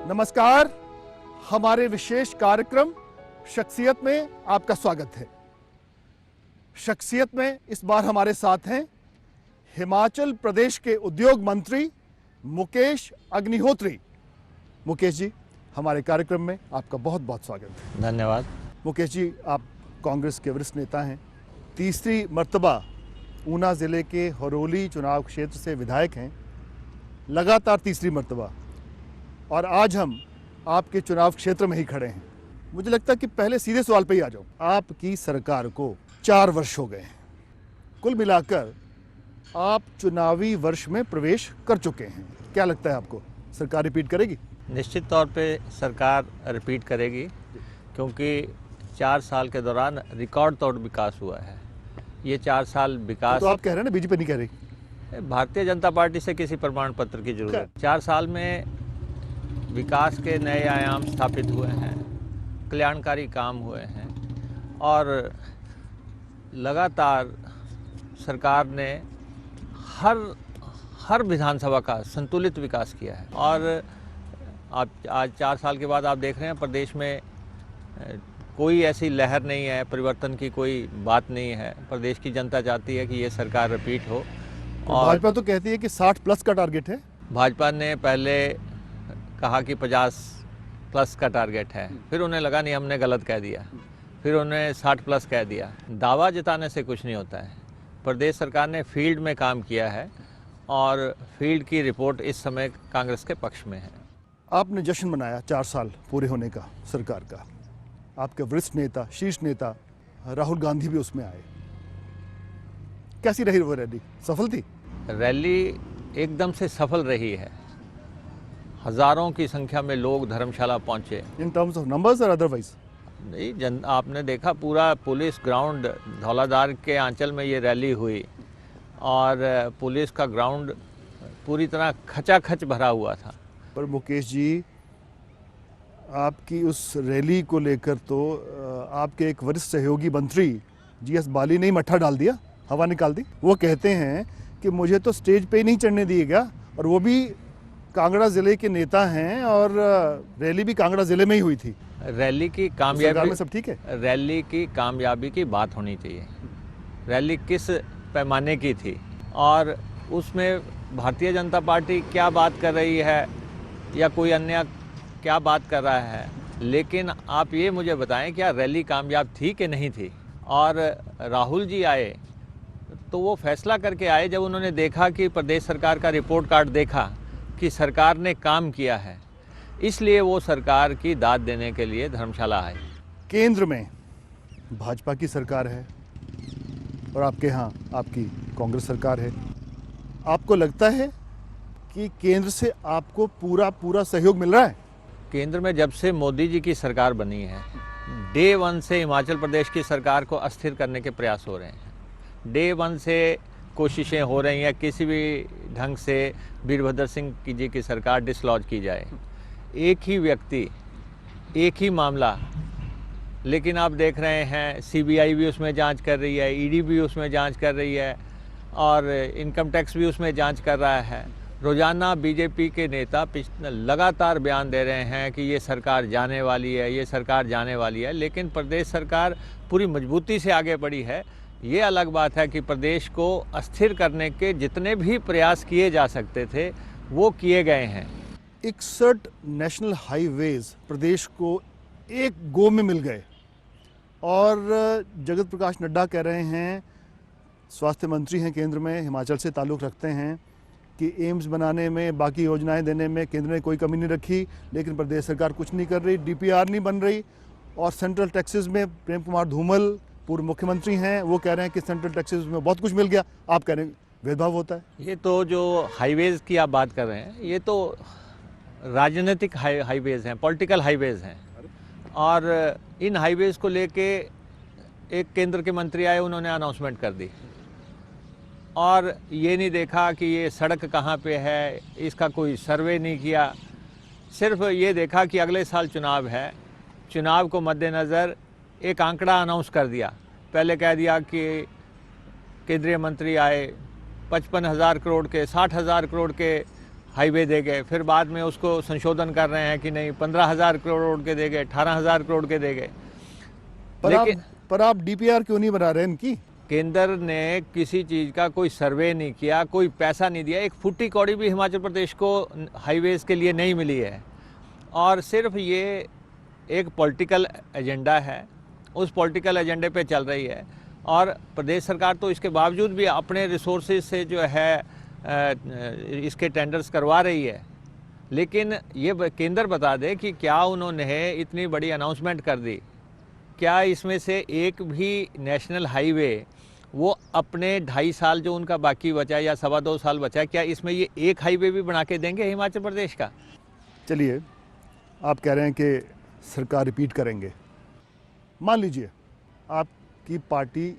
नमस्कार, हमारे विशेष कार्यक्रम शख्सियत में आपका स्वागत है। शख्सियत में इस बार हमारे साथ हैं हिमाचल प्रदेश के उद्योग मंत्री मुकेश अग्निहोत्री। मुकेश जी, हमारे कार्यक्रम में आपका बहुत बहुत स्वागत है। धन्यवाद। मुकेश जी, आप कांग्रेस के वरिष्ठ नेता हैं, तीसरी मर्तबा ऊना ज़िले के हरोली चुनाव क्षेत्र से विधायक हैं, लगातार तीसरी मर्तबा, और आज हम आपके चुनाव क्षेत्र में ही खड़े हैं। मुझे लगता है कि पहले सीधे सवाल पे ही आ जाऊं। आपकी सरकार को 4 वर्ष हो गए हैं, कुल मिलाकर आप चुनावी वर्ष में प्रवेश कर चुके हैं। क्या लगता है आपको, सरकार रिपीट करेगी? निश्चित तौर पे सरकार रिपीट करेगी, क्योंकि 4 साल के दौरान रिकॉर्ड तोड़ विकास हुआ है। ये 4 साल विकास, तो आप कह रहे हैं ना, बीजेपी नहीं कह रही? भारतीय जनता पार्टी से किसी प्रमाण पत्र की जरूरत। 4 साल में विकास के नए आयाम स्थापित हुए हैं, कल्याणकारी काम हुए हैं, और लगातार सरकार ने हर विधानसभा का संतुलित विकास किया है। और आप आज 4 साल के बाद आप देख रहे हैं प्रदेश में कोई ऐसी लहर नहीं है, परिवर्तन की कोई बात नहीं है। प्रदेश की जनता चाहती है कि ये सरकार रिपीट हो। और भाजपा तो कहती है कि 60+ का टारगेट है। भाजपा ने पहले कहा कि 50+ का टारगेट है, फिर उन्हें लगा नहीं, हमने गलत कह दिया, फिर उन्हें 60+ कह दिया। दावा जताने से कुछ नहीं होता है। प्रदेश सरकार ने फील्ड में काम किया है और फील्ड की रिपोर्ट इस समय कांग्रेस के पक्ष में है। आपने जश्न मनाया 4 साल पूरे होने का सरकार का। आपके वरिष्ठ नेता, शीर्ष नेता राहुल गांधी भी उसमें आए। कैसी रही वो रैली? सफल थी? रैली एकदम से सफल रही है। हजारों की संख्या में लोग धर्मशाला पहुंचे। इन टर्म्स ऑफ नंबर्स और अदरवाइज? नहीं, आपने देखा पूरा पुलिस ग्राउंड धौलाधार के आंचल में ये रैली हुई, और पुलिस का ग्राउंड पूरी तरह खचाखच भरा हुआ था। पर मुकेश जी, आपकी उस रैली को लेकर तो आपके एक वरिष्ठ सहयोगी मंत्री GS बाली ने मट्ठा डाल दिया, हवा निकाल दी। वो कहते हैं कि मुझे तो स्टेज पे ही नहीं चढ़ने दिया गया, और वो भी कांगड़ा ज़िले के नेता हैं, और रैली भी कांगड़ा ज़िले में ही हुई थी। रैली की कामयाबी में सब ठीक है? रैली की कामयाबी की बात होनी चाहिए। रैली किस पैमाने की थी, और उसमें भारतीय जनता पार्टी क्या बात कर रही है या कोई अन्य क्या बात कर रहा है, लेकिन आप ये मुझे बताएं, क्या रैली कामयाब थी कि नहीं थी? और राहुल जी आए तो वो फैसला करके आए जब उन्होंने देखा कि प्रदेश सरकार का रिपोर्ट कार्ड देखा कि सरकार ने काम किया है, इसलिए वो सरकार की दाद देने के लिए धर्मशाला आए। केंद्र में भाजपा की सरकार है और आपके यहाँ आपकी कांग्रेस सरकार है। आपको लगता है कि केंद्र से आपको पूरा सहयोग मिल रहा है? केंद्र में जब से मोदी जी की सरकार बनी है, डे 1 से हिमाचल प्रदेश की सरकार को अस्थिर करने के प्रयास हो रहे हैं। डे 1 से कोशिशें हो रही हैं किसी भी ढंग से वीरभद्र सिंह जी की सरकार डिसलॉज की जाए। एक ही व्यक्ति, एक ही मामला, लेकिन आप देख रहे हैं CBI भी उसमें जांच कर रही है, ED भी उसमें जांच कर रही है, और इनकम टैक्स भी उसमें जांच कर रहा है। रोज़ाना बीजेपी के नेता लगातार बयान दे रहे हैं कि ये सरकार जाने वाली है, ये सरकार जाने वाली है, लेकिन प्रदेश सरकार पूरी मजबूती से आगे बढ़ी है। ये अलग बात है कि प्रदेश को अस्थिर करने के जितने भी प्रयास किए जा सकते थे वो किए गए हैं। 61 नेशनल हाईवेज प्रदेश को एक गो में मिल गए, और जगत प्रकाश नड्डा कह रहे हैं, स्वास्थ्य मंत्री हैं केंद्र में, हिमाचल से ताल्लुक़ रखते हैं, कि एम्स बनाने में, बाकी योजनाएं देने में केंद्र ने कोई कमी नहीं रखी, लेकिन प्रदेश सरकार कुछ नहीं कर रही। DPR नहीं बन रही। और सेंट्रल टैक्सेस में प्रेम कुमार धूमल पूर्व मुख्यमंत्री हैं, वो कह रहे हैं कि सेंट्रल टैक्सेस में बहुत कुछ मिल गया। आप कह रहे हैं भेदभाव होता है। ये तो जो हाईवेज़ की आप बात कर रहे हैं, ये तो राजनीतिक हाईवेज़ हैं, पॉलिटिकल हाईवेज़ हैं, और इन हाईवेज़ को लेके एक केंद्र के मंत्री आए, उन्होंने अनाउंसमेंट कर दी, और ये नहीं देखा कि ये सड़क कहाँ पे है, इसका कोई सर्वे नहीं किया। सिर्फ ये देखा कि अगले साल चुनाव है, चुनाव को मद्देनज़र एक आंकड़ा अनाउंस कर दिया। पहले कह दिया कि केंद्रीय मंत्री आए, 55,000 करोड़ के, 60,000 करोड़ के हाईवे दे गए, फिर बाद में उसको संशोधन कर रहे हैं कि नहीं 15,000 करोड़ के दे गए, 18,000 करोड़ के दे गए। पर आप डीपीआर क्यों नहीं बना रहे इनकी? केंद्र ने किसी चीज़ का कोई सर्वे नहीं किया, कोई पैसा नहीं दिया, एक फुट्टी कौड़ी भी हिमाचल प्रदेश को हाईवेज़ के लिए नहीं मिली है। और सिर्फ ये एक पॉलिटिकल एजेंडा है, उस पॉलिटिकल एजेंडे पे चल रही है। और प्रदेश सरकार तो इसके बावजूद भी अपने रिसोर्सेज से जो है इसके टेंडर्स करवा रही है। लेकिन ये केंद्र बता दे कि क्या उन्होंने इतनी बड़ी अनाउंसमेंट कर दी, क्या इसमें से एक भी नेशनल हाईवे वो अपने 2.5 साल जो उनका बाकी बचा है या 2.25 साल बचा है, क्या इसमें ये एक हाईवे भी बना के देंगे हिमाचल प्रदेश का? चलिए, आप कह रहे हैं कि सरकार रिपीट करेंगे। मान लीजिए आपकी पार्टी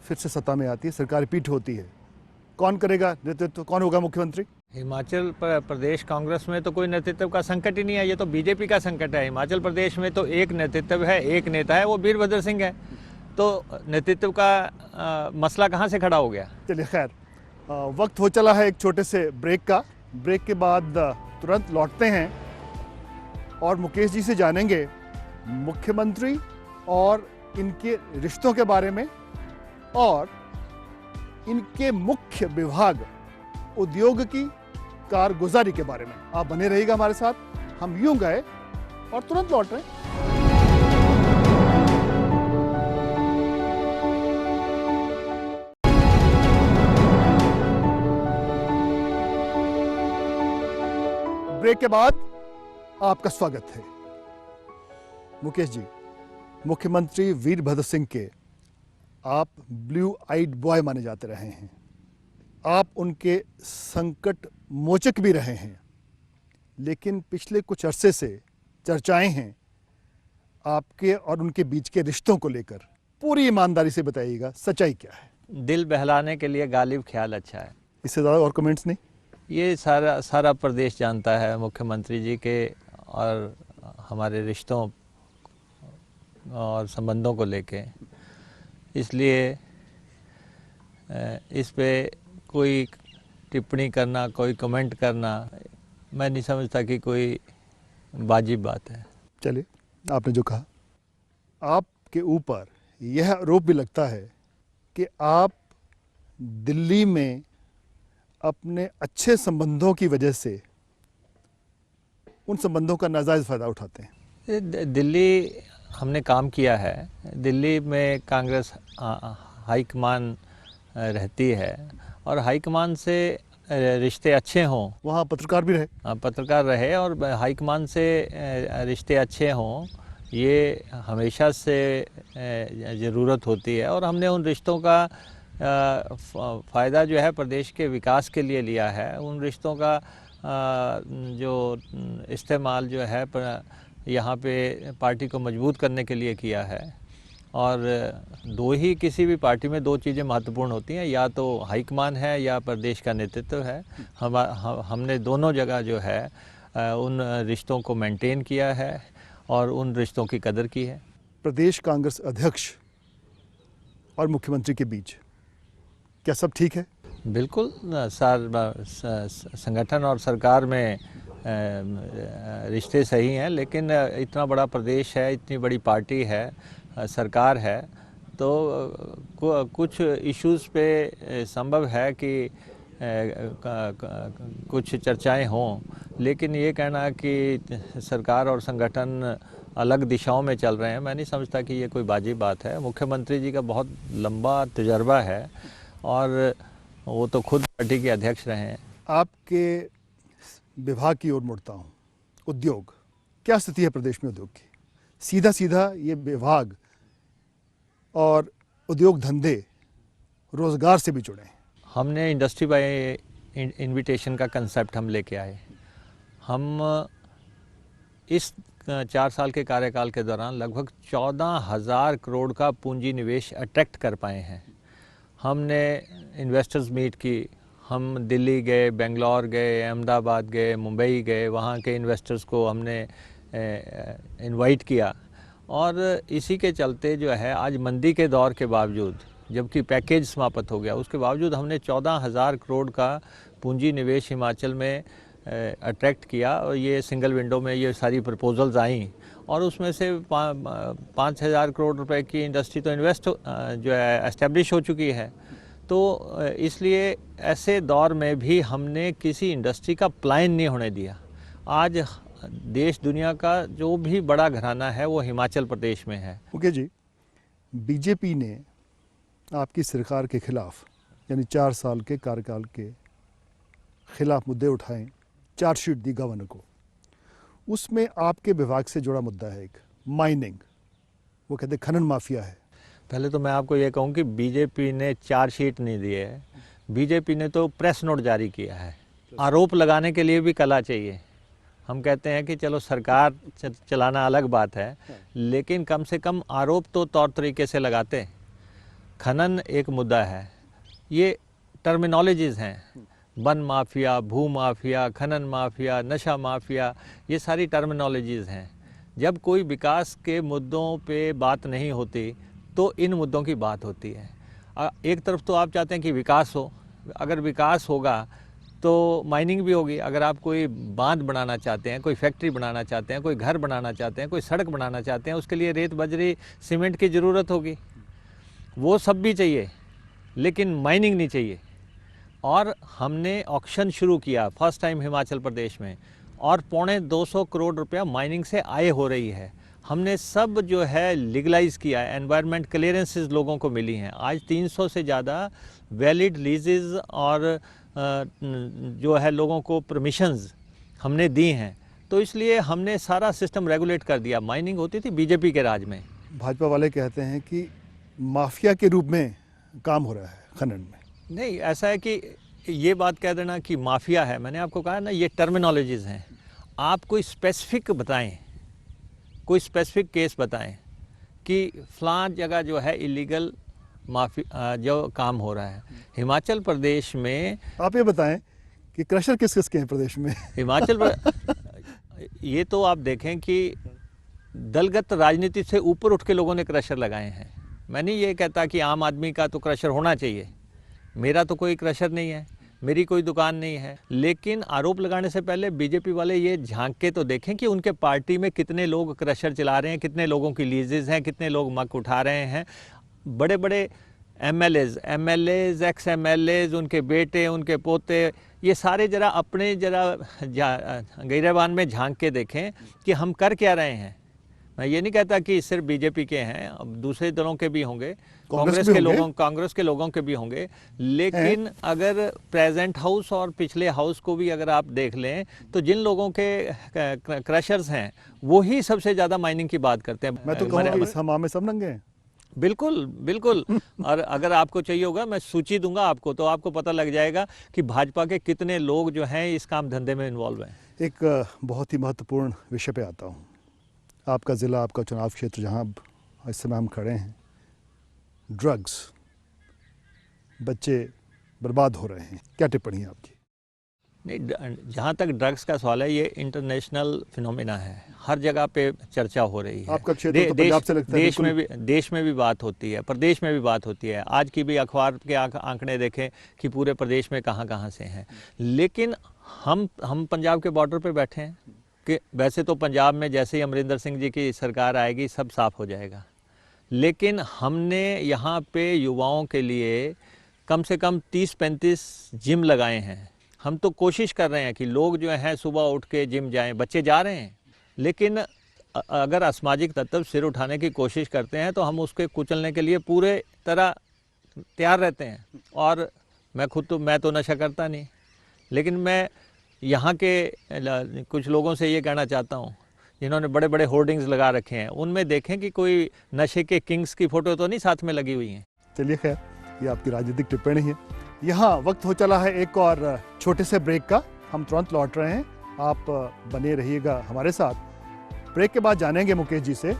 फिर से सत्ता में आती है, सरकार रिपीट होती है, कौन करेगा नेतृत्व, कौन होगा मुख्यमंत्री? हिमाचल प्रदेश कांग्रेस में तो कोई नेतृत्व का संकट ही नहीं है, ये तो बीजेपी का संकट है। हिमाचल प्रदेश में तो एक नेतृत्व है, एक नेता है, वो वीरभद्र सिंह है। तो नेतृत्व का मसला कहाँ से खड़ा हो गया? चलिए खैर, वक्त हो चला है एक छोटे से ब्रेक का। ब्रेक के बाद तुरंत लौटते हैं और मुकेश जी से जानेंगे मुख्यमंत्री और इनके रिश्तों के बारे में और इनके मुख्य विभाग उद्योग की कारगुजारी के बारे में। आप बने रहिएगा हमारे साथ, हम यूं गए और तुरंत लौट रहे हैं। ब्रेक के बाद आपका स्वागत है। मुकेश जी, मुख्यमंत्री वीरभद्र सिंह के आप ब्लू आइड बॉय माने जाते रहे हैं, आप उनके संकट मोचक भी रहे हैं, लेकिन पिछले कुछ अरसे से चर्चाएं हैं आपके और उनके बीच के रिश्तों को लेकर। पूरी ईमानदारी से बताइएगा, सच्चाई क्या है? दिल बहलाने के लिए गालिब ख्याल अच्छा है, इससे ज़्यादा और कमेंट्स नहीं। ये सारा प्रदेश जानता है मुख्यमंत्री जी के और हमारे रिश्तों और संबंधों को लेके, इसलिए इस पे कोई टिप्पणी करना, कोई कमेंट करना, मैं नहीं समझता कि कोई वाजिब बात है। चलिए, आपने जो कहा, आपके ऊपर यह आरोप भी लगता है कि आप दिल्ली में अपने अच्छे संबंधों की वजह से उन संबंधों का नाजायज़ फ़ायदा उठाते हैं। दिल्ली हमने काम किया है, दिल्ली में कांग्रेस हाईकमान रहती है और हाईकमान से रिश्ते अच्छे हों, वहाँ पत्रकार भी रहे, पत्रकार रहे और हाईकमान से रिश्ते अच्छे हों, ये हमेशा से ज़रूरत होती है। और हमने उन रिश्तों का फ़ायदा जो है प्रदेश के विकास के लिए लिया है। उन रिश्तों का जो इस्तेमाल जो है यहाँ पे पार्टी को मजबूत करने के लिए किया है। और किसी भी पार्टी में दो चीज़ें महत्वपूर्ण होती हैं, या तो हाईकमान है या प्रदेश का नेतृत्व है। हमने दोनों जगह जो है उन रिश्तों को मेंटेन किया है और उन रिश्तों की कदर की है। प्रदेश कांग्रेस अध्यक्ष और मुख्यमंत्री के बीच क्या सब ठीक है? बिल्कुल, संगठन और सरकार में रिश्ते सही हैं, लेकिन इतना बड़ा प्रदेश है, इतनी बड़ी पार्टी है, सरकार है, तो कुछ इश्यूज़ पे संभव है कि कुछ चर्चाएं हों, लेकिन ये कहना कि सरकार और संगठन अलग दिशाओं में चल रहे हैं, मैं नहीं समझता कि ये कोई वाजिब बात है। मुख्यमंत्री जी का बहुत लंबा तजर्बा है और वो तो खुद पार्टी के अध्यक्ष रहे हैं। आपके विभाग की ओर मुड़ता हूँ, उद्योग, क्या स्थिति है प्रदेश में उद्योग की? सीधा सीधा ये विभाग और उद्योग धंधे रोज़गार से भी जुड़े हैं। हमने इंडस्ट्री बाय इनविटेशन का कंसेप्ट हम लेके आए। हम इस 4 साल के कार्यकाल के दौरान लगभग 14,000 करोड़ का पूंजी निवेश अट्रैक्ट कर पाए हैं। हमने इन्वेस्टर्स मीट की, हम दिल्ली गए, बेंगलोर गए, अहमदाबाद गए, मुंबई गए, वहाँ के इन्वेस्टर्स को हमने इनवाइट किया। और इसी के चलते जो है आज मंदी के दौर के बावजूद, जबकि पैकेज समाप्त हो गया, उसके बावजूद हमने 14,000 करोड़ का पूंजी निवेश हिमाचल में अट्रैक्ट किया और ये सिंगल विंडो में ये सारी प्रपोजल्स आई और उसमें से 5,000 करोड़ रुपए की इंडस्ट्री तो इन्वेस्ट जो है एस्टेब्लिश हो चुकी है। तो इसलिए ऐसे दौर में भी हमने किसी इंडस्ट्री का पलायन नहीं होने दिया। आज देश दुनिया का जो भी बड़ा घराना है वो हिमाचल प्रदेश में है। मुकेश जी, बीजेपी ने आपकी सरकार के खिलाफ यानी 4 साल के कार्यकाल के खिलाफ मुद्दे उठाए, चार्जशीट दी गवर्नर को। उसमें आपके विभाग से जुड़ा मुद्दा है एक माइनिंग, वो कहते खनन माफिया है। पहले तो मैं आपको ये कहूँ कि बीजेपी ने चार्जशीट नहीं दी है, बीजेपी ने तो प्रेस नोट जारी किया है। आरोप लगाने के लिए भी कला चाहिए। हम कहते हैं कि चलो सरकार चलाना अलग बात है, लेकिन कम से कम आरोप तो तौर तरीके से लगाते। खनन एक मुद्दा है, ये टर्मिनोलॉजीज़ हैं, वन माफिया, भू माफिया, खनन माफिया, नशा माफिया, ये सारी टर्मिनोलॉजीज़ हैं। जब कोई विकास के मुद्दों पे बात नहीं होती तो इन मुद्दों की बात होती है। एक तरफ तो आप चाहते हैं कि विकास हो, अगर विकास होगा तो माइनिंग भी होगी। अगर आप कोई बांध बनाना चाहते हैं, कोई फैक्ट्री बनाना चाहते हैं, कोई घर बनाना चाहते हैं, कोई सड़क बनाना चाहते हैं, उसके लिए रेत बजरी सीमेंट की ज़रूरत होगी। वो सब भी चाहिए, लेकिन माइनिंग नहीं चाहिए। और हमने ऑक्शन शुरू किया फर्स्ट टाइम हिमाचल प्रदेश में, और 250 करोड़ रुपया माइनिंग से आय हो रही है। हमने सब जो है लीगलाइज किया है, एनवायरनमेंट क्लियरेंसेस लोगों को मिली हैं। आज 300 से ज़्यादा वैलिड लीजेस और जो है लोगों को परमिशंस हमने दी हैं। तो इसलिए हमने सारा सिस्टम रेगुलेट कर दिया। माइनिंग होती थी बीजेपी के राज में। भाजपा वाले कहते हैं कि माफिया के रूप में काम हो रहा है खनन में। नहीं, ऐसा है कि ये बात कह देना कि माफिया है, मैंने आपको कहा ना ये टर्मिनोलॉजीज़ हैं। आप कोई स्पेसिफिक बताएं, कोई स्पेसिफिक केस बताएं कि फ़लाँ जगह जो है इलीगल माफिया जो काम हो रहा है। हिमाचल प्रदेश में आप ये बताएं कि क्रशर किस किस के हैं प्रदेश में? ये तो आप देखें कि दलगत राजनीति से ऊपर उठ के लोगों ने क्रशर लगाए हैं। मैं नहीं ये कहता कि आम आदमी का तो क्रशर होना चाहिए, मेरा तो कोई क्रशर नहीं है, मेरी कोई दुकान नहीं है, लेकिन आरोप लगाने से पहले बीजेपी वाले ये झांक के तो देखें कि उनके पार्टी में कितने लोग क्रशर चला रहे हैं, कितने लोगों की लीजेज हैं, कितने लोग मक उठा रहे हैं। बड़े बड़े एमएलएज, एक्स एमएलएज, उनके बेटे, उनके पोते, ये सारे जरा अपने गिरेबान में झांक के देखें कि हम कर क्या रहे हैं। मैं ये नहीं कहता कि सिर्फ बीजेपी के हैं, अब दूसरे दलों के भी होंगे, कांग्रेस के लोगों के भी होंगे। लेकिन अगर प्रेजेंट हाउस और पिछले हाउस को भी अगर आप देख लें तो जिन लोगों के क्रशर्स हैं वो ही सबसे ज़्यादा माइनिंग की बात करते हैं। मैं तो कहूँगा हम आम में सब नंगे हैं। बिल्कुल बिल्कुल। और अगर आपको चाहिए होगा मैं सूची दूंगा आपको, तो आपको पता लग जाएगा कि भाजपा के कितने लोग जो हैं इस काम धंधे में इन्वॉल्व हैं। एक बहुत ही महत्वपूर्ण विषय पे आता हूँ। आपका ज़िला, आपका चुनाव क्षेत्र जहाँ इस समय हम खड़े हैं, ड्रग्स, बच्चे बर्बाद हो रहे हैं, क्या टिप्पणी है आपकी? नहीं, जहाँ तक ड्रग्स का सवाल है, ये इंटरनेशनल फिनोमेना है, हर जगह पे चर्चा हो रही है। आपका क्षेत्र तो पंजाब से लगता है। देश में भी बात होती है, प्रदेश में भी बात होती है। आज की भी अखबार के आंकड़े देखें कि पूरे प्रदेश में कहाँ कहाँ से हैं। लेकिन हम पंजाब के बॉर्डर पे बैठे हैं कि वैसे तो पंजाब में जैसे ही अमरिंदर सिंह जी की सरकार आएगी सब साफ हो जाएगा, लेकिन हमने यहाँ पे युवाओं के लिए कम से कम 30-35 जिम लगाए हैं। हम तो कोशिश कर रहे हैं कि लोग जो हैं सुबह उठ के जिम जाएं, बच्चे जा रहे हैं, लेकिन अगर असामाजिक तत्व सिर उठाने की कोशिश करते हैं तो हम उसके कुचलने के लिए पूरे तरह तैयार रहते हैं। और मैं तो नशा करता नहीं, लेकिन मैं यहाँ के कुछ लोगों से ये कहना चाहता हूँ जिन्होंने बड़े बड़े होर्डिंग्स लगा रखे हैं, उनमें देखें कि कोई नशे के किंग्स की फ़ोटो तो नहीं साथ में लगी हुई हैं। चलिए, खैर ये आपकी राजनीतिक टिप्पणी है। यहाँ वक्त हो चला है एक और छोटे से ब्रेक का, हम तुरंत लौट रहे हैं, आप बने रहिएगा हमारे साथ। ब्रेक के बाद जानेंगे मुकेश जी से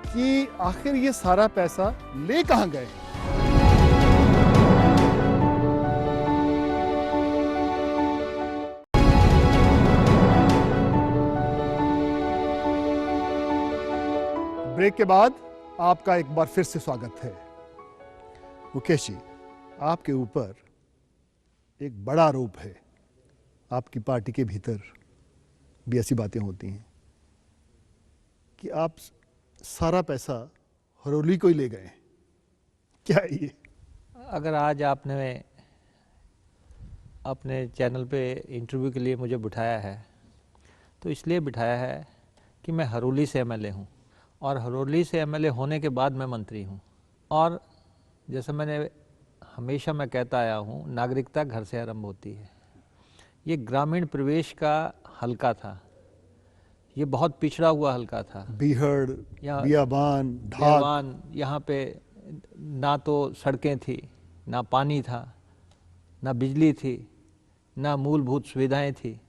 कि आखिर ये सारा पैसा ले कहाँ गए। ब्रेक के बाद आपका एक बार फिर से स्वागत है। मुकेश जी, आपके ऊपर एक बड़ा आरोप है आपकी पार्टी के भीतर भी ऐसी बातें होती हैं कि आप सारा पैसा हरोली को ही ले गए, क्या है ये? अगर आज आपने अपने चैनल पे इंटरव्यू के लिए मुझे बिठाया है तो इसलिए बिठाया है कि मैं हरोली से एमएलए हूँ और हरोली से एमएलए होने के बाद मैं मंत्री हूँ। और जैसे हमेशा मैं कहता आया हूँ, नागरिकता घर से आरंभ होती है। ये ग्रामीण प्रवेश का हलका था, ये बहुत पिछड़ा हुआ हलका था। बीहड़, बियाबान, ढाक, बेवान, यहाँ पे ना तो सड़कें थी, ना पानी था, ना बिजली थी, ना मूलभूत सुविधाएं थी।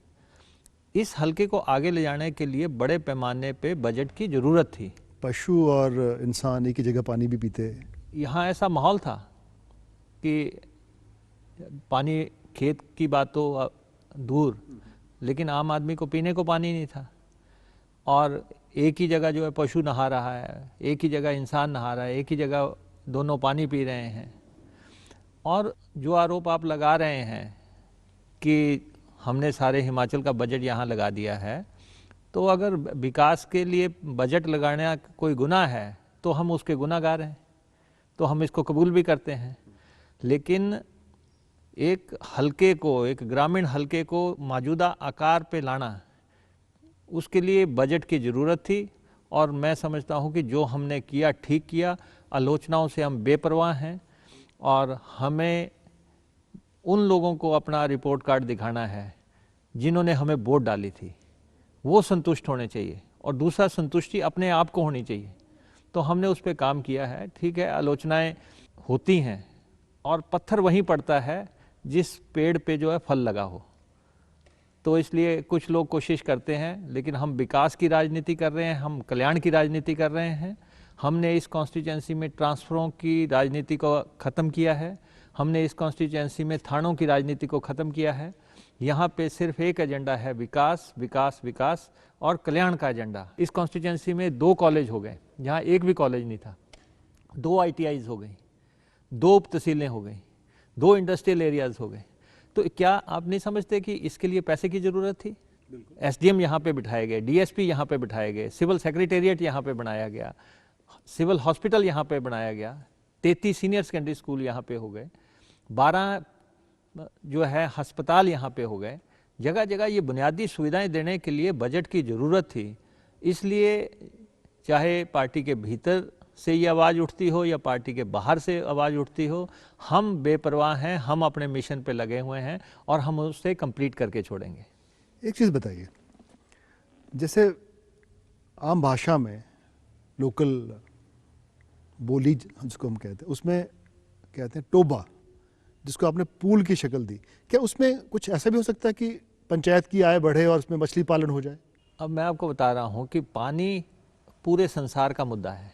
इस हलके को आगे ले जाने के लिए बड़े पैमाने पे बजट की ज़रूरत थी। पशु और इंसान एक ही जगह पानी भी पीते। यहाँ ऐसा माहौल था कि पानी, खेत की बात तो दूर, लेकिन आम आदमी को पीने को पानी नहीं था। और एक ही जगह जो है पशु नहा रहा है, एक ही जगह इंसान नहा रहा है, एक ही जगह दोनों पानी पी रहे हैं। और जो आरोप आप लगा रहे हैं कि हमने सारे हिमाचल का बजट यहाँ लगा दिया है, तो अगर विकास के लिए बजट लगाना कोई गुनाह है तो हम उसके गुनाहगार हैं, तो हम इसको कबूल भी करते हैं। लेकिन एक हलके को, एक ग्रामीण हलके को मौजूदा आकार पे लाना, उसके लिए बजट की ज़रूरत थी। और मैं समझता हूँ कि जो हमने किया ठीक किया। आलोचनाओं से हम बेपरवाह हैं और हमें उन लोगों को अपना रिपोर्ट कार्ड दिखाना है जिन्होंने हमें वोट डाली थी, वो संतुष्ट होने चाहिए। और दूसरा, संतुष्टि अपने आप को होनी चाहिए। तो हमने उस पर काम किया है। ठीक है, आलोचनाएं होती हैं और पत्थर वहीं पड़ता है जिस पेड़ पे जो है फल लगा हो। तो इसलिए कुछ लोग कोशिश करते हैं, लेकिन हम विकास की राजनीति कर रहे हैं, हम कल्याण की राजनीति कर रहे हैं। हमने इस कॉन्स्टिट्यूंसी में ट्रांसफरों की राजनीति को ख़त्म किया है, हमने इस कॉन्स्टिट्यूंसी में थानों की राजनीति को ख़त्म किया है। यहाँ पे सिर्फ एक एजेंडा है, विकास विकास विकास और कल्याण का एजेंडा। इस कॉन्स्टिट्यूंसी में 2 कॉलेज हो गए जहाँ एक भी कॉलेज नहीं था, 2 ITIs हो गई, 2 उप तहसीलें हो गई, 2 इंडस्ट्रियल एरियाज़ हो गए। तो क्या आप नहीं समझते कि इसके लिए पैसे की ज़रूरत थी? SDM यहाँ पे बिठाए गए, DSP यहाँ पे बिठाए गए, सिविल सेक्रेटेरिएट यहाँ पे बनाया गया, सिविल हॉस्पिटल यहाँ पे बनाया गया, 33 सीनियर सेकेंडरी स्कूल यहाँ पे हो गए, 12 जो है अस्पताल यहाँ पे हो गए। जगह जगह ये बुनियादी सुविधाएं देने के लिए बजट की ज़रूरत थी। इसलिए चाहे पार्टी के भीतर से ये आवाज़ उठती हो या पार्टी के बाहर से आवाज़ उठती हो, हम बेपरवाह हैं, हम अपने मिशन पे लगे हुए हैं और हम उसे कंप्लीट करके छोड़ेंगे। एक चीज़ बताइए, जैसे आम भाषा में लोकल बोली जिसको हम कहते हैं, उसमें कहते हैं टोबा, जिसको आपने पूल की शक्ल दी। क्या उसमें कुछ ऐसा भी हो सकता है कि पंचायत की आय बढ़े और उसमें मछली पालन हो जाए? अब मैं आपको बता रहा हूँ कि पानी पूरे संसार का मुद्दा है।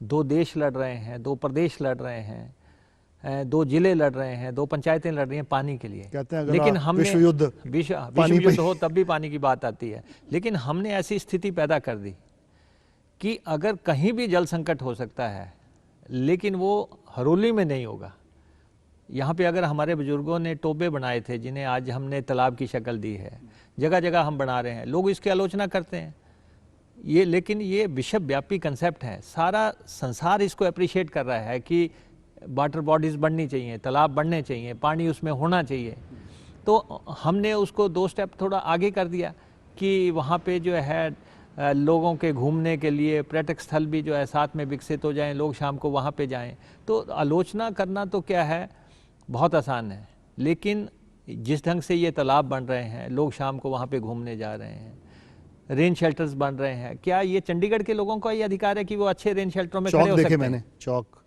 2 देश लड़ रहे हैं, 2 प्रदेश लड़ रहे हैं, 2 जिले लड़ रहे हैं, 2 पंचायतें लड़ रही हैं पानी के लिए। कहते हैं अगर लेकिन हमने विश्व युद्ध हो तब भी पानी की बात आती है। लेकिन हमने ऐसी स्थिति पैदा कर दी कि अगर कहीं भी जल संकट हो सकता है, लेकिन वो हरोली में नहीं होगा। यहाँ पे अगर हमारे बुजुर्गों ने टोबे बनाए थे, जिन्हें आज हमने तालाब की शक्ल दी है, जगह जगह हम बना रहे हैं, लोग इसकी आलोचना करते हैं। लेकिन ये विश्वव्यापी कंसेप्ट है, सारा संसार इसको अप्रिशिएट कर रहा है कि वाटर बॉडीज़ बढ़नी चाहिए, तालाब बढ़ने चाहिए, पानी उसमें होना चाहिए। तो हमने उसको 2 स्टेप थोड़ा आगे कर दिया कि वहाँ पे जो है लोगों के घूमने के लिए पर्यटक स्थल भी जो है साथ में विकसित हो जाएं, लोग शाम को वहाँ पे जाएं। तो आलोचना करना तो क्या है, बहुत आसान है। लेकिन जिस ढंग से ये तालाब बन रहे हैं, लोग शाम को वहाँ पे घूमने जा रहे हैं, रेन शेल्टर्स बन रहे हैं, क्या ये चंडीगढ़ के लोगों का ये अधिकार है कि वो अच्छे रेन शेल्टरों में खड़े हो सकते हैं? मैंने चौक,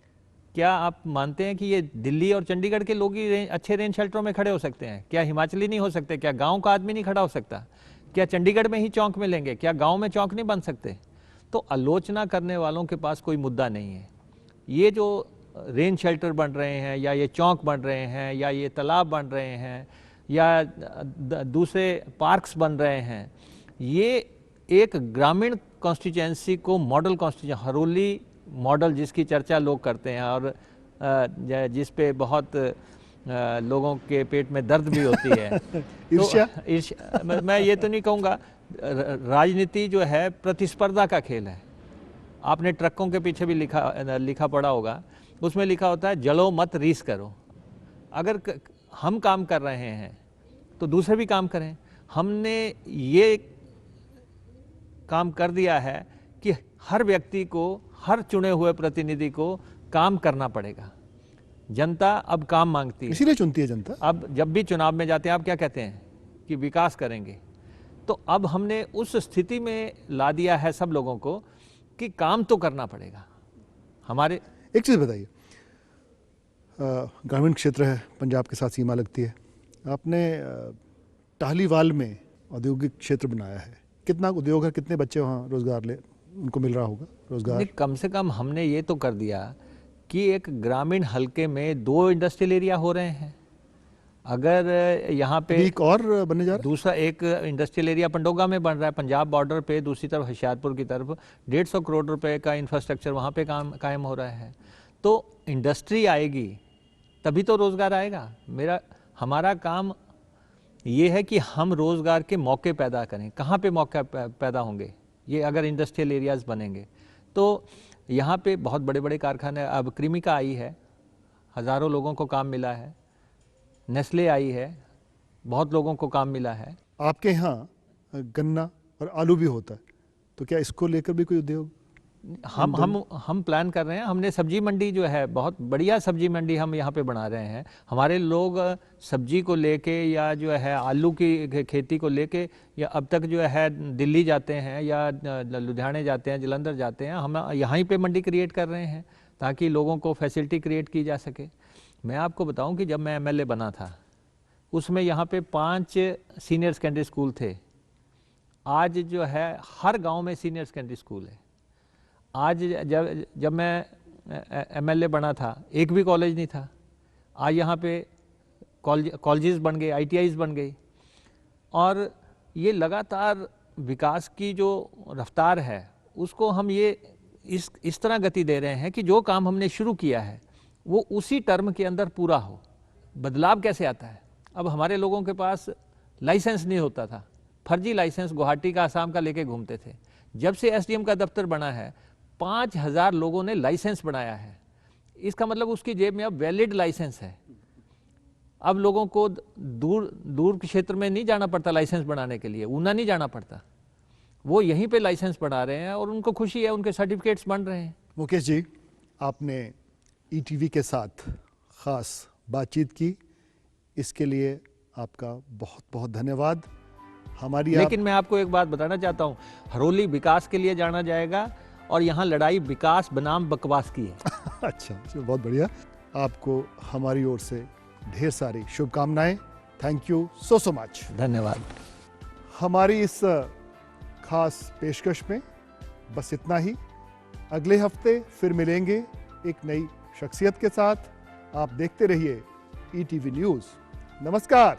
क्या आप मानते हैं कि ये दिल्ली और चंडीगढ़ के लोग ही अच्छे रेन शेल्टरों में खड़े हो सकते हैं? क्या हिमाचली नहीं हो सकते? क्या गांव का आदमी नहीं खड़ा हो सकता? क्या चंडीगढ़ में ही चौक मिलेंगे? क्या गांव में चौक नहीं बन सकते? तो आलोचना करने वालों के पास कोई मुद्दा नहीं है। ये जो रेन शेल्टर बन रहे हैं, या ये चौक बन रहे हैं, या ये तालाब बन रहे हैं, या दूसरे पार्क्स बन रहे हैं, ये एक ग्रामीण कॉन्स्टिट्यूंसी को मॉडल कॉन्स्टिट्यूंसी, हरोली मॉडल जिसकी चर्चा लोग करते हैं और जिस पे बहुत लोगों के पेट में दर्द भी होती है। ईर्ष्या? मैं ये तो नहीं कहूँगा। राजनीति जो है प्रतिस्पर्धा का खेल है। आपने ट्रकों के पीछे भी लिखा पड़ा होगा, उसमें लिखा होता है जलो मत रीस करो। अगर हम काम कर रहे हैं तो दूसरे भी काम करें। हमने ये काम कर दिया है कि हर व्यक्ति को, हर चुने हुए प्रतिनिधि को काम करना पड़ेगा। जनता अब काम मांगती है, इसीलिए चुनती है जनता। अब जब भी चुनाव में जाते हैं आप क्या कहते हैं कि विकास करेंगे, तो अब हमने उस स्थिति में ला दिया है सब लोगों को कि काम तो करना पड़ेगा हमारे। एक चीज़ बताइए, ग्रामीण क्षेत्र है, पंजाब के साथ सीमा लगती है, आपने टाहलीवाल में औद्योगिक क्षेत्र बनाया है, कितना उद्योग है, कितने बच्चे वहाँ रोजगार उनको मिल रहा होगा रोजगार? कम से कम हमने ये तो कर दिया कि एक ग्रामीण हलके में 2 इंडस्ट्रियल एरिया हो रहे हैं। अगर यहाँ पे एक और बनने जा रहा है, दूसरा एक इंडस्ट्रियल एरिया पंडोगा में बन रहा है, पंजाब बॉर्डर पे, दूसरी तरफ होशियारपुर की तरफ 150 करोड़ रुपए का इंफ्रास्ट्रक्चर वहाँ पे कायम हो रहा है। तो इंडस्ट्री आएगी तभी तो रोज़गार आएगा। हमारा काम ये है कि हम रोज़गार के मौके पैदा करें। कहाँ पे मौके पैदा होंगे? ये अगर इंडस्ट्रियल एरियाज़ बनेंगे तो यहाँ पे बहुत बड़े बड़े कारखाने, अब क्रीमिका आई है, हज़ारों लोगों को काम मिला है, नेस्ले आई है, बहुत लोगों को काम मिला है। आपके यहाँ गन्ना और आलू भी होता है, तो क्या इसको लेकर भी कोई उद्योग? हम प्लान कर रहे हैं। हमने सब्जी मंडी जो है, बहुत बढ़िया सब्जी मंडी हम यहाँ पे बना रहे हैं। हमारे लोग सब्जी को लेके या जो है आलू की खेती को लेके या अब तक जो है दिल्ली जाते हैं या लुधियाने जाते हैं, जलंधर जाते हैं। हम यहाँ ही पे मंडी क्रिएट कर रहे हैं ताकि लोगों को फैसिलिटी क्रिएट की जा सके। मैं आपको बताऊँ कि जब मैं MLA बना था उसमें यहाँ पे 5 सीनियर सेकेंडरी स्कूल थे। आज जो है हर गाँव में सीनियर सेकेंडरी स्कूल है। आज जब मैं MLA बना था एक भी कॉलेज नहीं था। आज यहाँ पे कॉलेजेस बन गए, ITIs बन गई, और ये लगातार विकास की जो रफ्तार है उसको हम ये इस तरह गति दे रहे हैं कि जो काम हमने शुरू किया है वो उसी टर्म के अंदर पूरा हो। बदलाव कैसे आता है? अब हमारे लोगों के पास लाइसेंस नहीं होता था, फर्जी लाइसेंस गुवाहाटी का, आसाम का लेके घूमते थे। जब से SDM का दफ्तर बना है 5000 लोगों ने लाइसेंस बनाया है। इसका मतलब उसकी जेब में अब वैलिड लाइसेंस है। अब लोगों को दूर के क्षेत्र में नहीं जाना पड़ता लाइसेंस बनाने के लिए, ऊना नहीं जाना पड़ता, वो यहीं पे लाइसेंस बना रहे हैं और उनको खुशी है, उनके सर्टिफिकेट्स बन रहे हैं। मुकेश जी, आपने ETV के साथ ख़ास बातचीत की, इसके लिए आपका बहुत बहुत धन्यवाद। लेकिन मैं आपको एक बात बताना चाहता हूँ, हरोली विकास के लिए जाना जाएगा और यहाँ लड़ाई विकास बनाम बकवास की है। अच्छा, बहुत बढ़िया। आपको हमारी ओर से ढेर सारी शुभकामनाएं। Thank you so much. धन्यवाद। हमारी इस खास पेशकश में बस इतना ही। अगले हफ्ते फिर मिलेंगे एक नई शख्सियत के साथ। आप देखते रहिए ETV न्यूज़। नमस्कार।